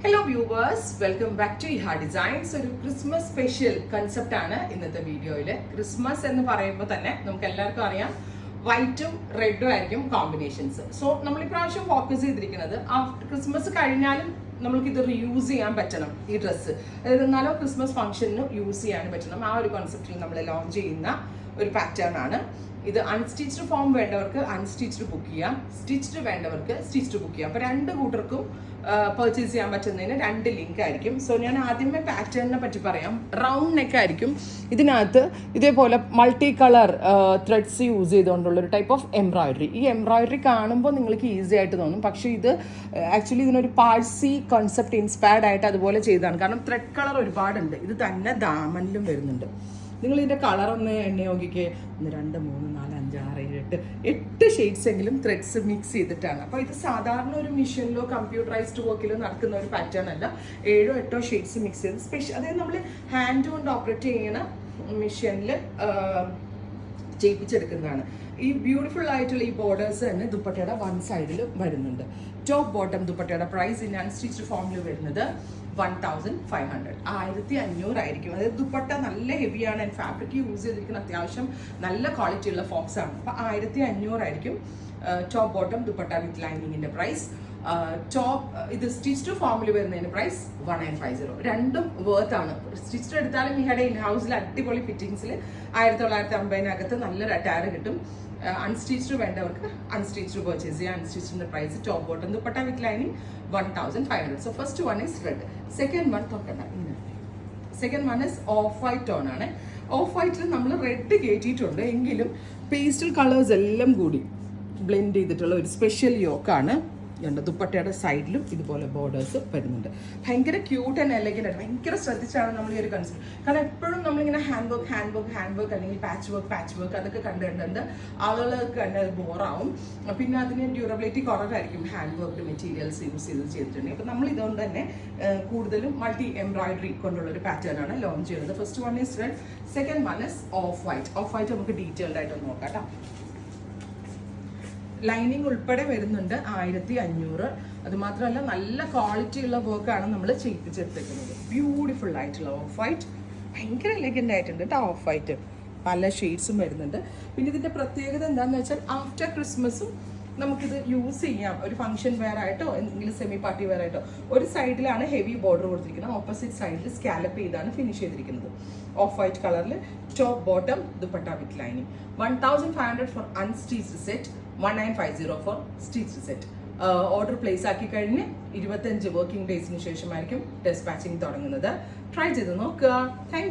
Hello viewers, welcome back to Iha designs. ഒരു Christmas special concept ആണ് ഇന്നത്തെ വീഡിയോയിൽ. ക്രിസ്മസ് എന്ന് പറയുമ്പോൾ തന്നെ നമുക്ക് എല്ലാവർക്കും അറിയാം, വൈറ്റും റെഡും ആയിരിക്കും കോമ്പിനേഷൻസ്. സോ നമ്മൾ ഇപ്രാവശ്യം ഫോക്കസ് ചെയ്തിരിക്കുന്നത് ആഫ്റ്റർ ക്രിസ്മസ് കഴിഞ്ഞാലും നമ്മൾക്ക് ഇത് റീയൂസ് ചെയ്യാൻ പറ്റണം. ഈ ഡ്രസ്സ് അതായത് എന്നാലും ക്രിസ്മസ് ഫംഗ്ഷന് യൂസ് ചെയ്യാൻ പറ്റണം. ആ ഒരു കോൺസെപ്റ്റിൽ നമ്മൾ ലോഞ്ച് ചെയ്യുന്ന ഒരു പാറ്റേൺ ആണ് ഇത്. അൺസ്റ്റിച്ച്ഡ് ഫോം വേണ്ടവർക്ക് അൺസ്റ്റിച്ച്ഡ് ബുക്ക് ചെയ്യാം, സ്റ്റിച്ച്ഡ് വേണ്ടവർക്ക് സ്റ്റിച്ച്ഡ് ബുക്ക് ചെയ്യാം. അപ്പോൾ രണ്ട് കൂട്ടർക്കും പർച്ചേസ് ചെയ്യാൻ പറ്റുന്നതിന് രണ്ട് ലിങ്ക് ആയിരിക്കും. സോ ഞാൻ ആദ്യമേ പാറ്റേണിനെ പറ്റി പറയാം. റൗണ്ട് നെക്ക് ആയിരിക്കും. ഇതിനകത്ത് ഇതേപോലെ മൾട്ടി കളർ ത്രെഡ്സ് യൂസ് ചെയ്തുകൊണ്ടുള്ള ഒരു ടൈപ്പ് ഓഫ് എംബ്രോയിഡറി. ഈ എംബ്രോയിഡറി കാണുമ്പോൾ നിങ്ങൾക്ക് ഈസി ആയിട്ട് തോന്നും, പക്ഷേ ഇത് ആക്ച്വലി ഇതിനൊരു പാഴ്സി കോൺസെപ്റ്റ് ഇൻസ്പയർഡ് ആയിട്ട് അതുപോലെ ചെയ്തതാണ്. കാരണം ത്രെഡ് കളർ ഒരുപാടുണ്ട്. ഇത് തന്നെ ദാമനിലും വരുന്നുണ്ട്. നിങ്ങൾ ഇതിൻ്റെ കളർ ഒന്ന് എണ്ണ നോക്കിക്കേ. 1 2 3 4 5 6 7 8 ഷെയ്ഡ്സ് എങ്കിലും ത്രെഡ്സ് മിക്സ് ചെയ്തിട്ടാണ്. അപ്പോൾ ഇത് സാധാരണ ഒരു മെഷീനിലോ കമ്പ്യൂട്ടറൈസ്ഡ് വർക്കിലോ നടക്കുന്ന ഒരു പാറ്റേൺ അല്ല. 7 8 ഷെയ്ഡ്സ് മിക്സ് ചെയ്ത് സ്പെഷ്യൽ, അതായത് നമ്മൾ ഹാൻഡ് കൊണ്ട് ഓപ്പറേറ്റ് ചെയ്യുന്ന മെഷീനിൽ ചെയ്യിപ്പിച്ചെടുക്കുന്നതാണ്. ഈ ബ്യൂട്ടിഫുൾ ആയിട്ടുള്ള ഈ ബോർഡേഴ്സ് തന്നെ ദുപ്പട്ടയുടെ വൺ സൈഡിൽ വരുന്നുണ്ട്. ടോപ്പ് ബോട്ടം ദുപ്പട്ടയുടെ പ്രൈസ് ഇൻ അൺസ്റ്റിച്ച്ഡ് ഫോമിൽ വരുന്നത് 1500, 1500 ആയിരിക്കും. അതായത് ദുപ്പട്ട നല്ല ഹെവിയാണ് ആൻഡ് ഫാബ്രിക് യൂസ് ചെയ്തിരിക്കുന്ന അത്യാവശ്യം നല്ല ക്വാളിറ്റി ഉള്ള ഫോക്സ് ആണ്. അപ്പോൾ 1500 ആയിരിക്കും ടോപ്പ് ബോട്ടം ദുപ്പട്ട വിത്ത് ലൈനിങ്ങിന്റെ പ്രൈസ്. ടോപ്പ് ഇത് സ്റ്റിച്ച്ഡ് ഫോമിൽ വരുന്നതിന് പ്രൈസ് 1950. രണ്ടും വേർത്ത് ആണ്. സ്റ്റിച്ച്ഡ് എടുത്താലും ഇഹയുടെ ഇൻ ഹൗസിൽ അടിപൊളി ഫിറ്റിംഗ്സിൽ 1950 നല്ലൊരു അറ്റാർ കിട്ടും. അൺസ്റ്റിച്ച്ഡ് വേണ്ടവർക്ക് അൺസ്റ്റിച്ച്ഡ് പർച്ചേസ് ചെയ്യാം. അൺസ്റ്റിച്ചിന്റെ price top bottom dupatta with lining 1500. So first one is red. Second one തൊക്കണ്ട, second one is off white tone ആണ്. ഓഫ് വൈറ്റിൽ നമ്മൾ റെഡ് കയറ്റിയിട്ടുണ്ട്, എങ്കിലും പേസ്റ്റൽ കളേഴ്സ് എല്ലാം കൂടി ബ്ലെൻഡ് ചെയ്തിട്ടുള്ള ഒരു സ്പെഷ്യൽ യോക്കാണ്. ദുപ്പട്ടയുടെ സൈഡിലും ഇതുപോലെ ബോർഡേഴ്സ് വരുന്നുണ്ട്. ഭയങ്കര ക്യൂട്ട് ആൻഡ് എലഗന്റ് ആയിട്ട് ഭയങ്കര ശ്രദ്ധിച്ചാണ് നമ്മൾ ഈ ഒരു കൺസെപ്റ്റ്. കാരണം എപ്പോഴും നമ്മളിങ്ങനെ ഹാൻഡ് വർക്ക് അല്ലെങ്കിൽ പാച്ച് വർക്ക് അതൊക്കെ കണ്ടുകൊണ്ട് ആളുകൾക്ക് കണ്ട് ബോറാവും. പിന്നെ അതിന് ഡ്യൂറബിലിറ്റി കുറവായിരിക്കും ഹാൻഡ് വർക്ക് മെറ്റീരിയൽസ് യൂസ് ചെയ്തിട്ടുണ്ടെങ്കിൽ. അപ്പോൾ നമ്മൾ ഇതുകൊണ്ട് തന്നെ കൂടുതലും മൾട്ടി എംബ്രോയിഡറി കൊണ്ടുള്ള ഒരു പാറ്റേൺ ആണ് ലോഞ്ച് ചെയ്യുന്നത്. First one is red, second one is off white. Of white നമുക്ക് ഡീറ്റെയിൽഡ് ആയിട്ട് ഒന്ന് നോക്കാം കേട്ടോ. ലൈനിങ് ഉൾപ്പെടെ വരുന്നുണ്ട് 1500. അതുമാത്രമല്ല നല്ല ക്വാളിറ്റി ഉള്ള വർക്കാണ് നമ്മൾ ചെയ്യിപ്പിച്ചെടുത്തേക്കുന്നത്. ബ്യൂട്ടിഫുൾ ആയിട്ടുള്ള ഓഫ് വൈറ്റ്, ഭയങ്കര എലഗന്റ് ആയിട്ടുണ്ട് കേട്ടോ. ഓഫ് വൈറ്റ് പല ഷെയ്ഡ്സും വരുന്നുണ്ട്. പിന്നെ ഇതിൻ്റെ പ്രത്യേകത എന്താണെന്ന് വെച്ചാൽ ആഫ്റ്റർ ക്രിസ്മസും നമുക്കിത് യൂസ് ചെയ്യാം. ഒരു ഫംഗ്ഷൻ വെയർ ആയിട്ടോ എന്തെങ്കിലും സെമി പാർട്ടി വെയർ ആയിട്ടോ. ഒരു സൈഡിലാണ് ഹെവി ബോർഡർ കൊടുത്തിരിക്കുന്നത്, ഓപ്പോസിറ്റ് സൈഡിൽ സ്കാലപ്പ് ചെയ്താണ് ഫിനിഷ് ചെയ്തിരിക്കുന്നത്. ഓഫ് വൈറ്റ് കളറിൽ top bottom dupatta with lining. 1500 for unstitched set, 1950 for stitched set. Order place ആക്കി കഴിഞ്ഞ് 25 വർക്കിംഗ് ഡേയ്സിന് ശേഷമായിരിക്കും ഡെസ്പാച്ചിങ് തുടങ്ങുന്നത്. ട്രൈ ചെയ്ത് നോക്കുക. താങ്ക്